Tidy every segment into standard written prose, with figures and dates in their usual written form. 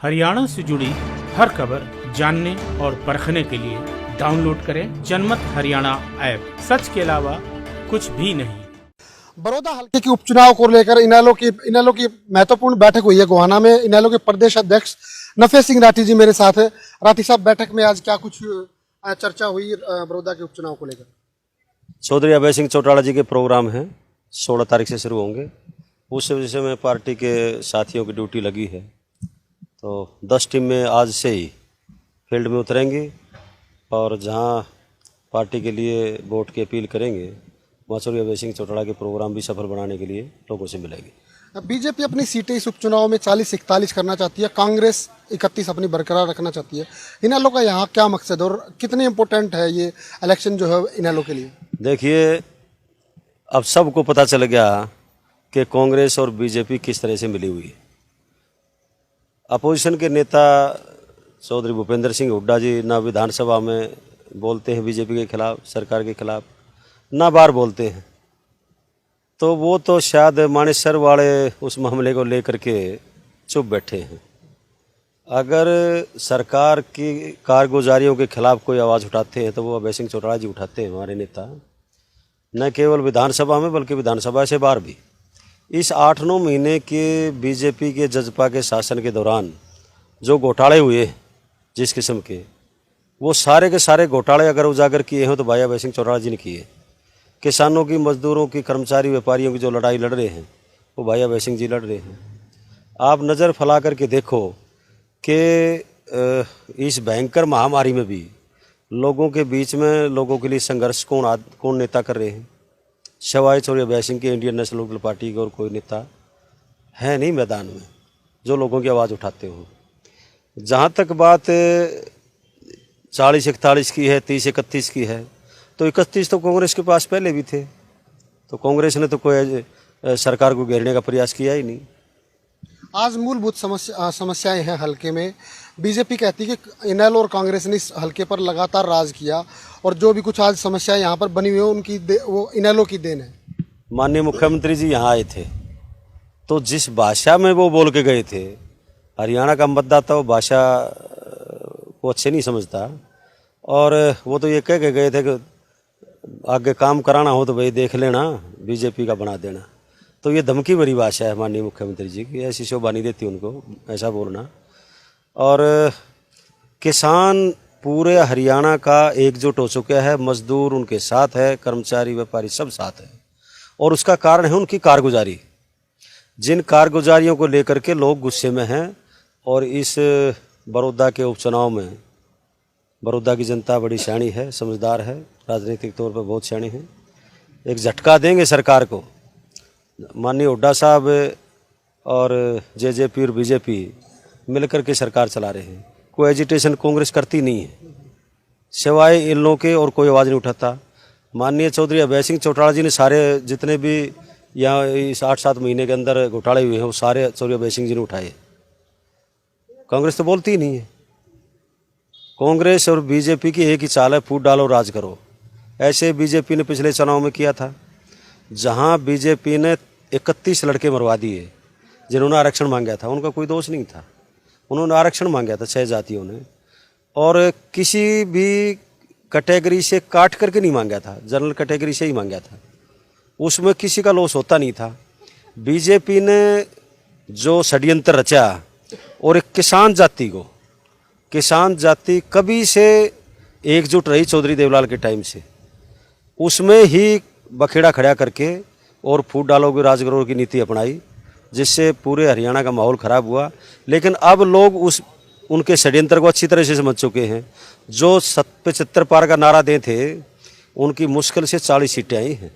हरियाणा से जुड़ी हर खबर जानने और परखने के लिए डाउनलोड करें जनमत हरियाणा ऐप। सच के अलावा कुछ भी नहीं। बड़ौदा हल्के के उपचुनाव को लेकर इनेलो की महत्वपूर्ण बैठक हुई है गोहाना में। इनेलो के प्रदेश अध्यक्ष नफे सिंह राठी जी मेरे साथ है। राठी साहब, बैठक में आज क्या कुछ चर्चा हुई बड़ौदा के उपचुनाव को लेकर? चौधरी अभय सिंह चौटाला जी के प्रोग्राम हैं, 16 तारीख से शुरू होंगे। उस वजह से मैं पार्टी के साथियों की ड्यूटी लगी है, तो 10 टीम में आज से ही फील्ड में उतरेंगे और जहां पार्टी के लिए वोट की अपील करेंगे वहाँ चौधरी अभय सिंह चौटाला के प्रोग्राम भी सफल बनाने के लिए लोगों से मिलेंगे। बीजेपी अपनी सीटें इस उपचुनाव में 40-41 करना चाहती है, कांग्रेस 31 अपनी बरकरार रखना चाहती है। इनेलो का यहाँ क्या मकसद और कितने इम्पोर्टेंट है ये इलेक्शन जो है इनेलो के लिए? देखिए, अब सबको पता चल गया कि कांग्रेस और बीजेपी किस तरह से मिली हुई है। अपोजिशन के नेता चौधरी भूपेंद्र सिंह हुड्डा जी ना विधानसभा में बोलते हैं बीजेपी के खिलाफ, सरकार के खिलाफ, ना बाहर बोलते हैं। तो वो तो शायद मानेसर वाले उस मामले को लेकर के चुप बैठे हैं। अगर सरकार की कारगुजारियों के खिलाफ कोई आवाज़ उठाते हैं तो वो अभय सिंह चौटाला जी उठाते हैं, हमारे नेता, न केवल विधानसभा में बल्कि विधानसभा से बाहर भी। इस 8-9 महीने के बीजेपी के जजपा के शासन के दौरान जो घोटाले हुए जिस किस्म के, वो सारे के सारे घोटाले अगर उजागर किए हैं तो भाई अभय सिंह चौटाला जी ने किए। किसानों की, मजदूरों की, कर्मचारी, व्यापारियों की जो लड़ाई लड़ रहे हैं वो भाई अभय सिंह जी लड़ रहे हैं। आप नज़र फैला करके देखो कि इस भयंकर महामारी में भी लोगों के बीच में लोगों के लिए संघर्ष कौन नेता कर रहे हैं? सिवाय चौधरी अभय सिंह के इंडियन नेशनल पीपल पार्टी के और कोई नेता है नहीं मैदान में जो लोगों की आवाज़ उठाते हो। जहाँ तक बात 40-41 की है, 30-31 की है, तो 31 तो कांग्रेस के पास पहले भी थे, तो कांग्रेस ने तो कोई सरकार को घेरने का प्रयास किया ही नहीं। आज मूलभूत समस्याएं हैं हल्के में। बीजेपी कहती है कि इनेलो और कांग्रेस ने इस हल्के पर लगातार राज किया और जो भी कुछ आज समस्याएं यहाँ पर बनी हुई है उनकी वो इनेलो की देन है। माननीय मुख्यमंत्री जी यहाँ आए थे तो जिस भाषा में वो बोल के गए थे, हरियाणा का मतदाता वो भाषा को अच्छे नहीं समझता, और वो तो ये कह के गए थे कि आगे काम कराना हो तो भाई देख लेना, बीजेपी का बना देना। तो ये धमकी भरी भाषा है माननीय मुख्यमंत्री जी की, ऐसी शोभा नहीं देती उनको ऐसा बोलना। और किसान पूरे हरियाणा का एकजुट हो चुका है, मजदूर उनके साथ है, कर्मचारी, व्यापारी सब साथ है, और उसका कारण है उनकी कारगुजारी। जिन कारगुजारियों को लेकर के लोग गुस्से में हैं, और इस बड़ौदा के उपचुनाव में बड़ौदा की जनता बड़ी सियाणी है, समझदार है, राजनीतिक तौर पर बहुत सियाणी है। एक झटका देंगे सरकार को। माननीय हुड्डा साहब और जेजेपी और बीजेपी मिलकर के सरकार चला रहे हैं। कोई एजिटेशन कांग्रेस करती नहीं है, सिवाय इन लोगों के और कोई आवाज़ नहीं उठाता। माननीय चौधरी अभय सिंह चौटाला जी ने सारे जितने भी यहाँ इस 8-7 महीने के अंदर घोटाले हुए हैं वो सारे चौधरी अभय सिंह जी ने उठाए। कांग्रेस तो बोलती ही नहीं है। कांग्रेस और बीजेपी की एक ही चाल है, फूट डालो राज करो। ऐसे बीजेपी ने पिछले चुनाव में किया था, जहां बीजेपी ने 31 लड़के मरवा दिए जिन्होंने आरक्षण मांगा था। उनका कोई दोष नहीं था, उन्होंने आरक्षण मांगा था 6 जातियों ने, और किसी भी कैटेगरी से काट करके नहीं मांगा था, जनरल कैटेगरी से ही मांगा था। उसमें किसी का लॉस होता नहीं था। बीजेपी ने जो षड्यंत्र रचा और एक किसान जाति कभी से एकजुट रही चौधरी देवलाल के टाइम से, उसमें ही बखेड़ा खड़ा करके और फूट डालोगे राजगरोह की नीति अपनाई, जिससे पूरे हरियाणा का माहौल खराब हुआ। लेकिन अब लोग उनके षड्यंत्र को अच्छी तरह से समझ चुके हैं। जो 75 पार का नारा दे थे, उनकी मुश्किल से 40 सीटें आई हैं,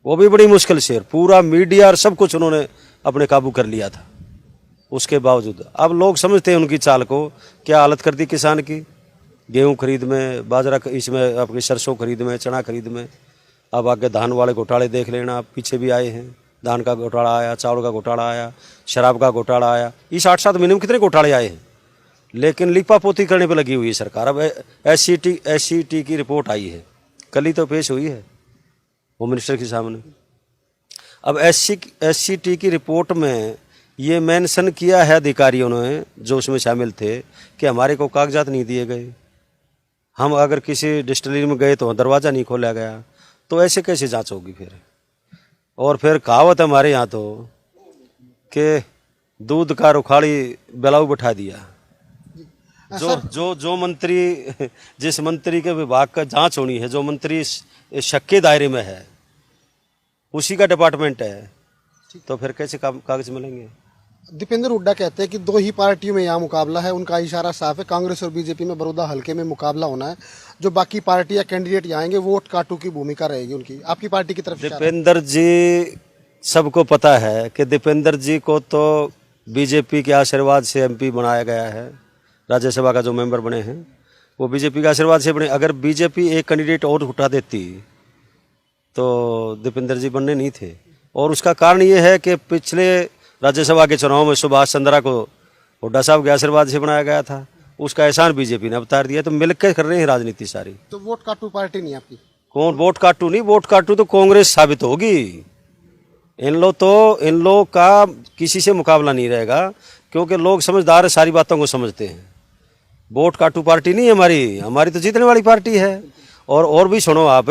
वो भी बड़ी मुश्किल से। पूरा मीडिया और सब कुछ उन्होंने अपने काबू कर लिया था। उसके बावजूद अब लोग समझते हैं उनकी चाल को। क्या हालत कर दी किसान की, गेहूं खरीद में, बाजरा इसमें, अपनी सरसों खरीद में, चना खरीद में। अब आगे धान वाले घोटाले देख लेना, पीछे भी आए हैं। धान का घोटाला आया, चावल का घोटाला आया, शराब का घोटाला आया। इस 8-7 महीने में कितने घोटाले आए हैं, लेकिन लिपापोती करने पर लगी हुई है सरकार। अब SCT की रिपोर्ट आई है, कल ही तो पेश हुई है होम मिनिस्टर के सामने। अब SCT की रिपोर्ट में ये मेंशन किया है अधिकारियों ने जो उसमें शामिल थे कि हमारे को कागजात नहीं दिए गए। हम अगर किसी डिस्टिलरी में गए तो दरवाज़ा नहीं खोला गया, तो ऐसे कैसे जांच होगी फिर। और फिर कहावत हमारे यहाँ तो कि दूध का रुखाड़ी बेलाऊ बैठा दिया। जो मंत्री, जिस मंत्री के विभाग का जांच होनी है, जो मंत्री शक के दायरे में है, उसी का डिपार्टमेंट है, तो फिर कैसे कागज मिलेंगे। दीपेंद्र हुड्डा कहते हैं कि दो ही पार्टियों में यहाँ मुकाबला है। उनका इशारा साफ है, कांग्रेस और बीजेपी में बड़ौदा हल्के में मुकाबला होना है। जो बाकी पार्टी या कैंडिडेट यहाँ आएंगे वोट काटू की भूमिका रहेगी उनकी। आपकी पार्टी की तरफ दीपेंद्र जी, सबको पता है कि दीपेंद्र जी को तो बीजेपी के आशीर्वाद से एमपी बनाया गया है। राज्यसभा का जो मेंबर बने हैं वो बीजेपी के आशीर्वाद से बने। अगर बीजेपी एक कैंडिडेट और उठा देती तो दीपेंद्र जी बनने नहीं थे। और उसका कारण ये है कि पिछले राज्यसभा के चुनाव में सुभाष चंद्रा को हुड्डा साहब के आशीर्वाद से बनाया गया था। उसका एहसान बीजेपी ने उतार दिया। तो मिलकर कर रहे हैं राजनीति सारी। तो वोट काटू पार्टी नहीं आपकी? कौन वोट काटू? नहीं, वोट काटू तो कांग्रेस साबित होगी। इन लोग का किसी से मुकाबला नहीं रहेगा, क्योंकि लोग समझदार है, सारी बातों को समझते हैं। वोट काटू पार्टी नहीं हमारी तो जीतने वाली पार्टी है। और भी सुनो आप,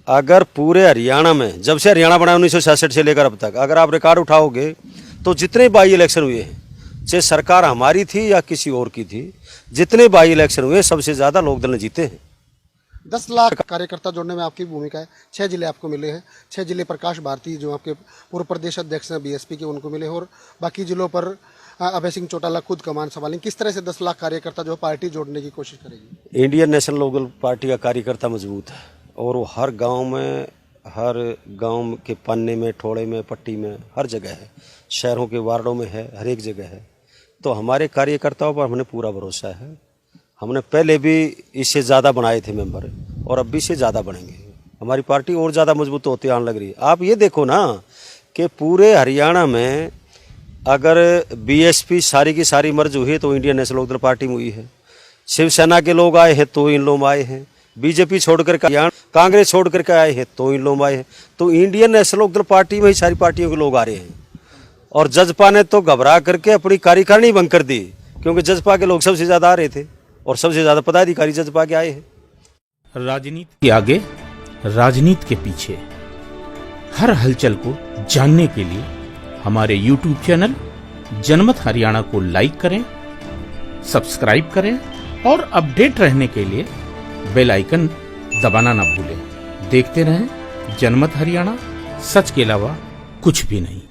अगर पूरे हरियाणा में, जब से हरियाणा बना 1966 से लेकर अब तक, अगर आप रिकॉर्ड उठाओगे तो जितने बाई इलेक्शन हुए हैं, चाहे सरकार हमारी थी या किसी और की थी, जितने बाई इलेक्शन हुए सबसे ज़्यादा लोक दल ने जीते हैं। 10 लाख कार्यकर्ता जोड़ने में आपकी भूमिका है। 6 जिले आपको मिले हैं। 6 जिले प्रकाश भारती जो आपके पूर्व प्रदेश अध्यक्ष हैं बीएसपी के, उनको मिले, और बाकी जिलों पर अभय सिंह चौटाला खुद कमान संभालेंगे। किस तरह से 10 लाख कार्यकर्ता जो पार्टी जोड़ने की कोशिश करेगी? इंडियन नेशनल लोकदल पार्टी का कार्यकर्ता मजबूत है, और वो हर गांव के पन्ने में, ठोड़े में, पट्टी में, हर जगह है। शहरों के वार्डों में है, हर एक जगह है। तो हमारे कार्यकर्ताओं पर हमें पूरा भरोसा है। हमने पहले भी इससे ज़्यादा बनाए थे मेंबर, और अब भी इससे ज़्यादा बनेंगे। हमारी पार्टी और ज़्यादा मजबूत होती आने लग रही है। आप ये देखो ना कि पूरे हरियाणा में अगर बीएसपी सारी की सारी मर्ज हुई है तो इंडियन नेशनल लोकदल पार्टी में हुई है। शिवसेना के लोग आए हैं तो इन लोग आए हैं। बीजेपी छोड़कर कांग्रेस छोड़ करके आए हैं तो इन लोग आए हैं। तो इंडियन नेशनल लोकदल पार्टी में ही सारी पार्टियों के लोग आ रहे हैं। और जजपा ने तो घबरा करके अपनी कार्यकारिणी बंद कर दी, क्योंकि जजपा के लोग सबसे ज़्यादा आ रहे थे और सबसे ज़्यादा पदाधिकारी जजपा के आए हैं। राजनीति के आगे, राजनीति के पीछे, हर हलचल को जानने के लिए हमारे YouTube चैनल जनमत हरियाणा को लाइक करें, सब्सक्राइब करें, और अपडेट रहने के लिए बेल आइकन दबाना ना भूलें। देखते रहें जनमत हरियाणा, सच के अलावा कुछ भी नहीं।